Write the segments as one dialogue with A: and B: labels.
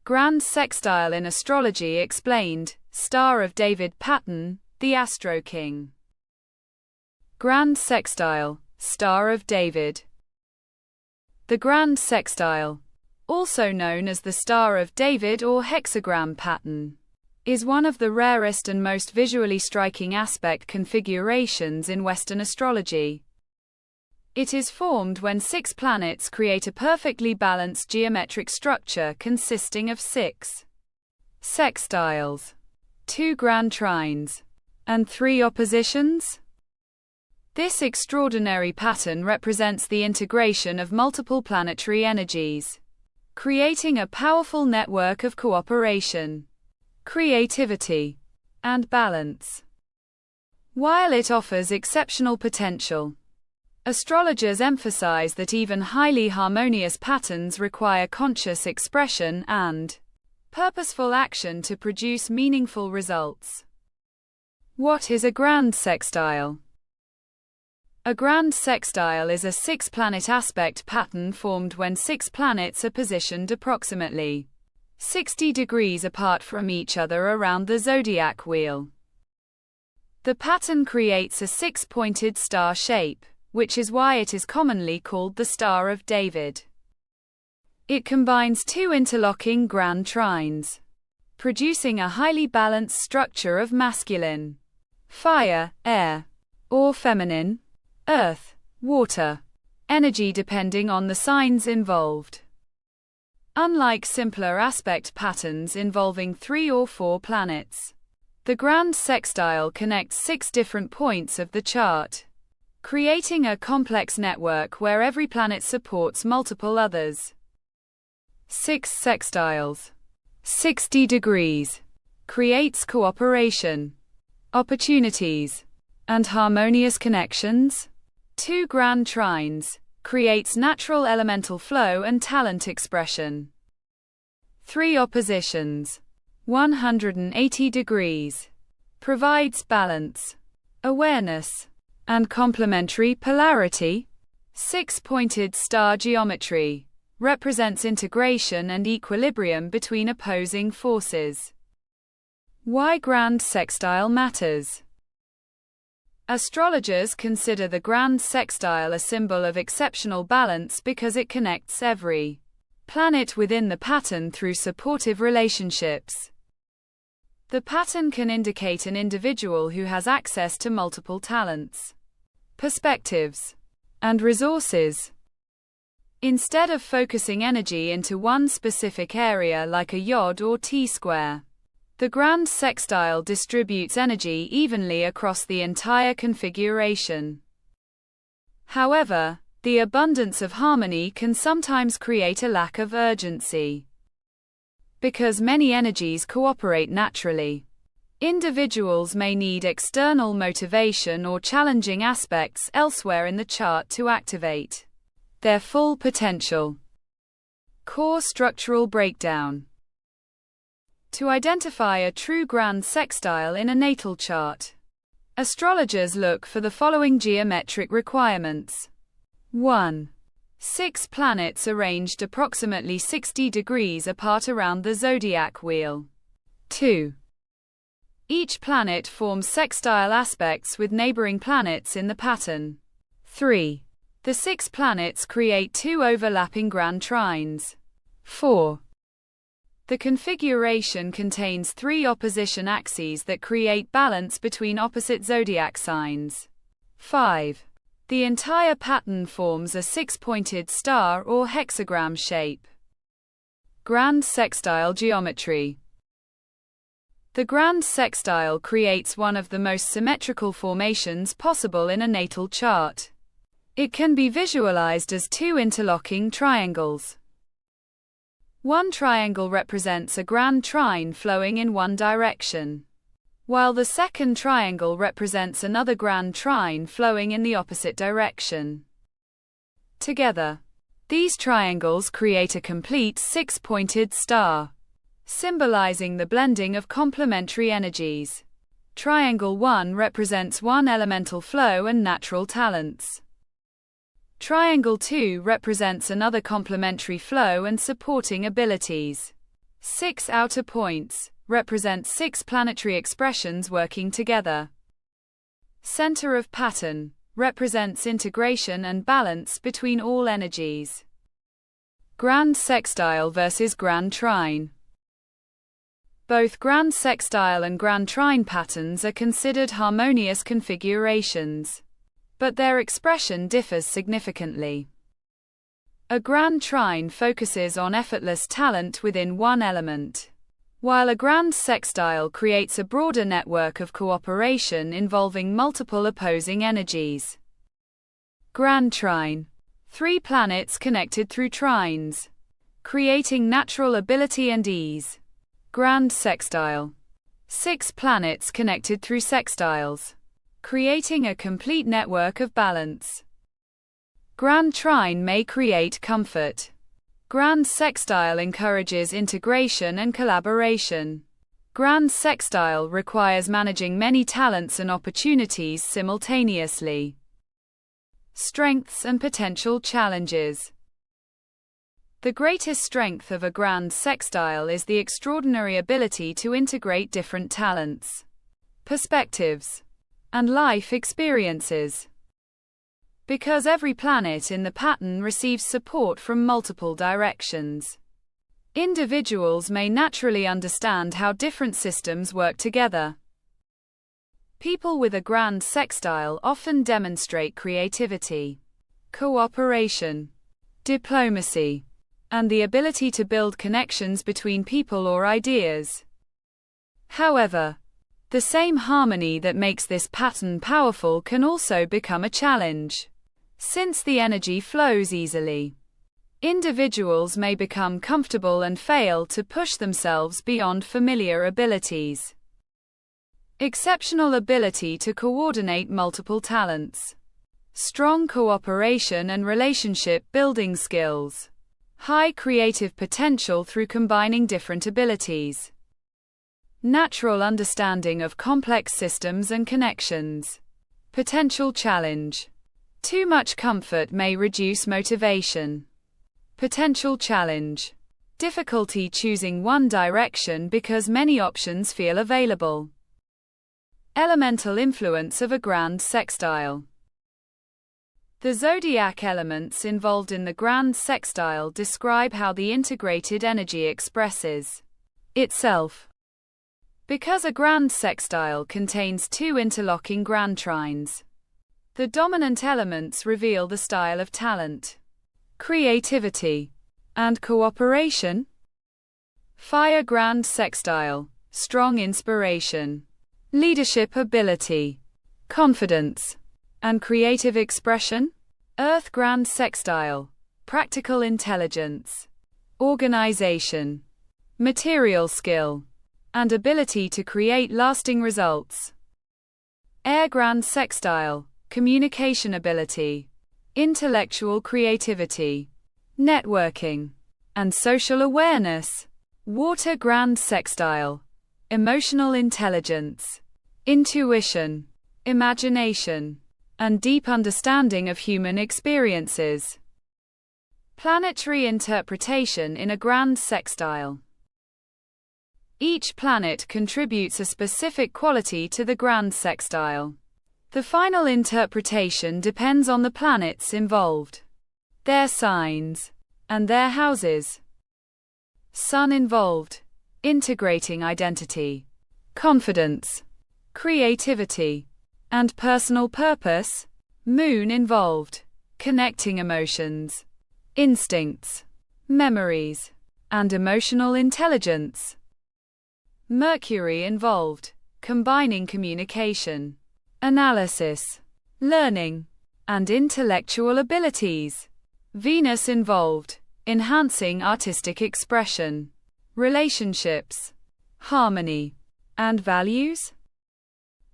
A: Grand Sextile in Astrology Explained, Star of David Pattern, the AstroKing. Grand Sextile, Star of David. The Grand Sextile, also known as the Star of David or Hexagram Pattern, is one of the rarest and most visually striking aspect configurations in Western astrology. It is formed when 6 planets create a perfectly balanced geometric structure consisting of 6 sextiles, 2 Grand Trines, and 3 oppositions. This extraordinary pattern represents the integration of multiple planetary energies, creating a powerful network of cooperation, creativity, and balance. While it offers exceptional potential, astrologers emphasize that even highly harmonious patterns require conscious expression and purposeful action to produce meaningful results. What is a grand sextile? A grand sextile is a 6-planet aspect pattern formed when 6 planets are positioned approximately 60 degrees apart from each other around the zodiac wheel. The pattern creates a 6-pointed star shape, which is why it is commonly called the Star of David. It combines 2 interlocking Grand Trines, producing a highly balanced structure of masculine, fire, air, or feminine, earth, water, energy depending on the signs involved. Unlike simpler aspect patterns involving 3 or 4 planets, the Grand Sextile connects 6 different points of the chart, creating a complex network where every planet supports multiple others. 6 sextiles, 60 degrees, creates cooperation, opportunities, and harmonious connections. 2 Grand Trines, creates natural elemental flow and talent expression. 3 oppositions, 180 degrees, provides balance, awareness, and complementary polarity. 6-pointed star geometry represents integration and equilibrium between opposing forces. Why Grand Sextile matters? Astrologers consider the Grand Sextile a symbol of exceptional balance because it connects every planet within the pattern through supportive relationships. The pattern can indicate an individual who has access to multiple talents, perspectives, and resources. Instead of focusing energy into one specific area like a yod or T-square, the Grand Sextile distributes energy evenly across the entire configuration. However, the abundance of harmony can sometimes create a lack of urgency. Because many energies cooperate naturally, individuals may need external motivation or challenging aspects elsewhere in the chart to activate their full potential. Core structural breakdown. To identify a true Grand Sextile in a natal chart, astrologers look for the following geometric requirements. 1. 6 planets arranged approximately 60 degrees apart around the zodiac wheel. 2. Each planet forms sextile aspects with neighboring planets in the pattern. 3. The 6 planets create 2 overlapping Grand Trines. 4. The configuration contains 3 opposition axes that create balance between opposite zodiac signs. 5. The entire pattern forms a 6-pointed star or hexagram shape. Grand Sextile geometry. The Grand Sextile creates one of the most symmetrical formations possible in a natal chart. It can be visualized as 2 interlocking triangles. One triangle represents a Grand Trine flowing in one direction, while the second triangle represents another Grand Trine flowing in the opposite direction. Together, these triangles create a complete 6-pointed star, symbolizing the blending of complementary energies. Triangle 1 represents one elemental flow and natural talents. Triangle 2 represents another complementary flow and supporting abilities. 6 outer points represent 6 planetary expressions working together. Center of pattern represents integration and balance between all energies. Grand Sextile versus Grand Trine. Both Grand Sextile and Grand Trine patterns are considered harmonious configurations, but their expression differs significantly. A Grand Trine focuses on effortless talent within one element, while a Grand Sextile creates a broader network of cooperation involving multiple opposing energies. Grand Trine. 3 planets connected through trines, creating natural ability and ease. Grand Sextile. 6 planets connected through sextiles, creating a complete network of balance. Grand Trine may create comfort. Grand Sextile encourages integration and collaboration. Grand Sextile requires managing many talents and opportunities simultaneously. Strengths and potential challenges. The greatest strength of a Grand Sextile is the extraordinary ability to integrate different talents, perspectives, and life experiences. Because every planet in the pattern receives support from multiple directions, individuals may naturally understand how different systems work together. People with a Grand Sextile often demonstrate creativity, cooperation, diplomacy, and the ability to build connections between people or ideas. However, the same harmony that makes this pattern powerful can also become a challenge, since the energy flows easily. Individuals may become comfortable and fail to push themselves beyond familiar abilities. Exceptional ability to coordinate multiple talents. Strong cooperation and relationship building skills. High creative potential through combining different abilities. Natural understanding of complex systems and connections. Potential challenge. Too much comfort may reduce motivation. Potential challenge. Difficulty choosing one direction because many options feel available. Elemental influence of a Grand Sextile. The zodiac elements involved in the Grand Sextile describe how the integrated energy expresses itself. Because a Grand Sextile contains 2 interlocking Grand Trines, the dominant elements reveal the style of talent, creativity, and cooperation. Fire Grand Sextile, strong inspiration, leadership ability, confidence, and creative expression. Earth Grand Sextile, practical intelligence, organization, material skill, and ability to create lasting results. Air Grand Sextile, communication ability, intellectual creativity, networking, and social awareness. Water Grand Sextile, emotional intelligence, intuition, imagination, and deep understanding of human experiences. Planetary interpretation in a Grand Sextile. Each planet contributes a specific quality to the Grand Sextile. The final interpretation depends on the planets involved, their signs, and their houses. Sun involved, integrating identity, confidence, creativity, and personal purpose. Moon involved, connecting emotions, instincts, memories, and emotional intelligence. Mercury involved, combining communication, analysis, learning, and intellectual abilities. Venus involved, enhancing artistic expression, relationships, harmony, and values.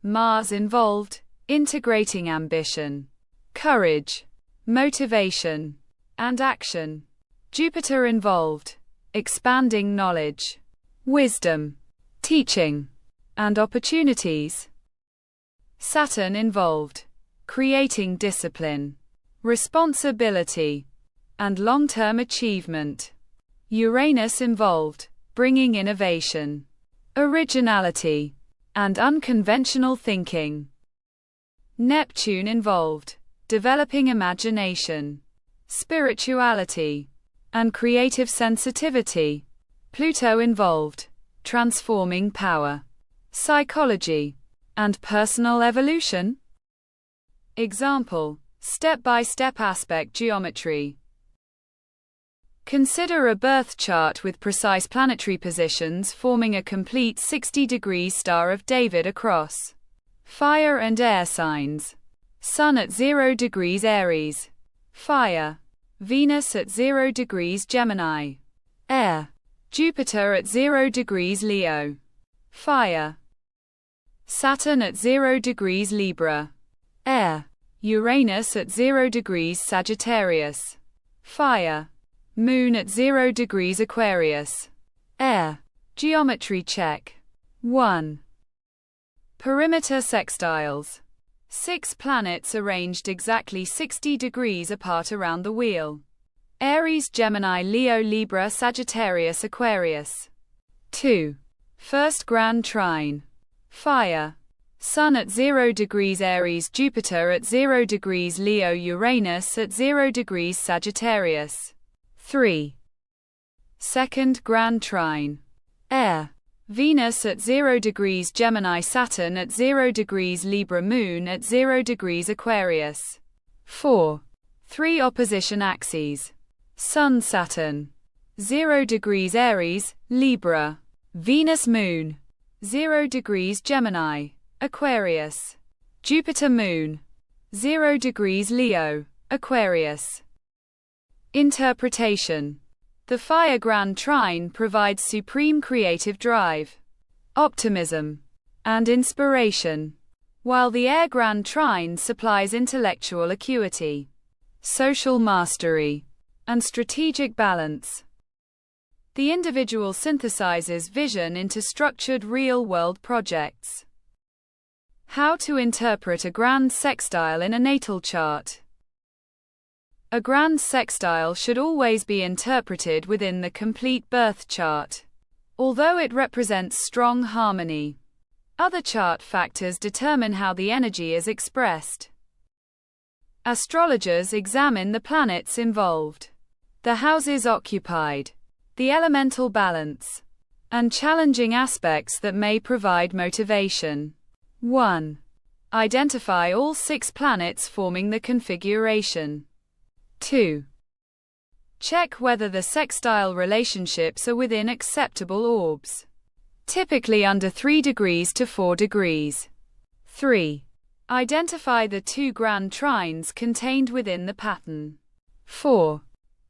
A: Mars involved, integrating ambition, courage, motivation, and action. Jupiter involved, expanding knowledge, wisdom, teaching, and opportunities. Saturn involved, creating discipline, responsibility, and long-term achievement. Uranus involved, bringing innovation, originality, and unconventional thinking. Neptune involved developing imagination, spirituality, and creative sensitivity. Pluto involved transforming power, psychology, and personal evolution. Example: step-by-step aspect geometry. Consider a birth chart with precise planetary positions forming a complete 60-degree Star of David across fire and air signs. Sun at 0 degrees Aries, fire. Venus at 0 degrees Gemini, air. Jupiter at 0 degrees Leo, fire. Saturn at 0 degrees Libra, air. Uranus at 0 degrees Sagittarius, fire. Moon at 0 degrees Aquarius, air. Geometry check. 1. Perimeter sextiles. 6 planets arranged exactly 60 degrees apart around the wheel. Aries, Gemini, Leo, Libra, Sagittarius, Aquarius. 2. First Grand Trine. Fire. Sun at 0 degrees Aries, Jupiter at 0 degrees Leo, Uranus at 0 degrees Sagittarius. 3. Second Grand Trine. Air. Venus at 0 degrees Gemini, Saturn at 0 degrees Libra, Moon at 0 degrees Aquarius. 4. 3 opposition axes. Sun, Saturn. 0 degrees Aries, Libra. Venus, Moon. 0 degrees Gemini, Aquarius. Jupiter, Moon. 0 degrees Leo, Aquarius. Interpretation. The fire Grand Trine provides supreme creative drive, optimism, and inspiration, while the air Grand Trine supplies intellectual acuity, social mastery, and strategic balance. The individual synthesizes vision into structured real-world projects. How to interpret a grand sextile in a natal chart. A grand sextile should always be interpreted within the complete birth chart, although it represents strong harmony. Other chart factors determine how the energy is expressed. Astrologers examine the planets involved, the houses occupied, the elemental balance, and challenging aspects that may provide motivation. 1. Identify all 6 planets forming the configuration. 2. Check whether the sextile relationships are within acceptable orbs, typically under 3 degrees to 4 degrees. 3. Identify the 2 grand trines contained within the pattern. 4.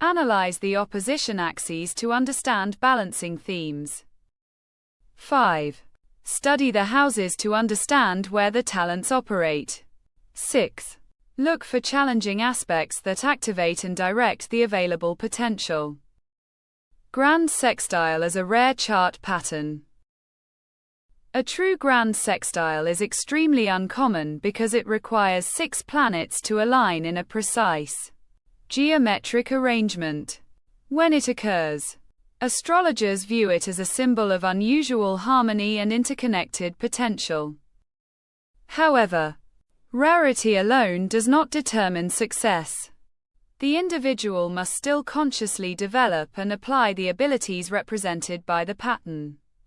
A: Analyze the opposition axes to understand balancing themes. 5. Study the houses to understand where the talents operate. 6. Look for challenging aspects that activate and direct the available potential. Grand sextile as a rare chart pattern. A true grand sextile is extremely uncommon because it requires 6 planets to align in a precise geometric arrangement. When it occurs, astrologers view it as a symbol of unusual harmony and interconnected potential. However, rarity alone does not determine success. The individual must still consciously develop and apply the abilities represented by the pattern.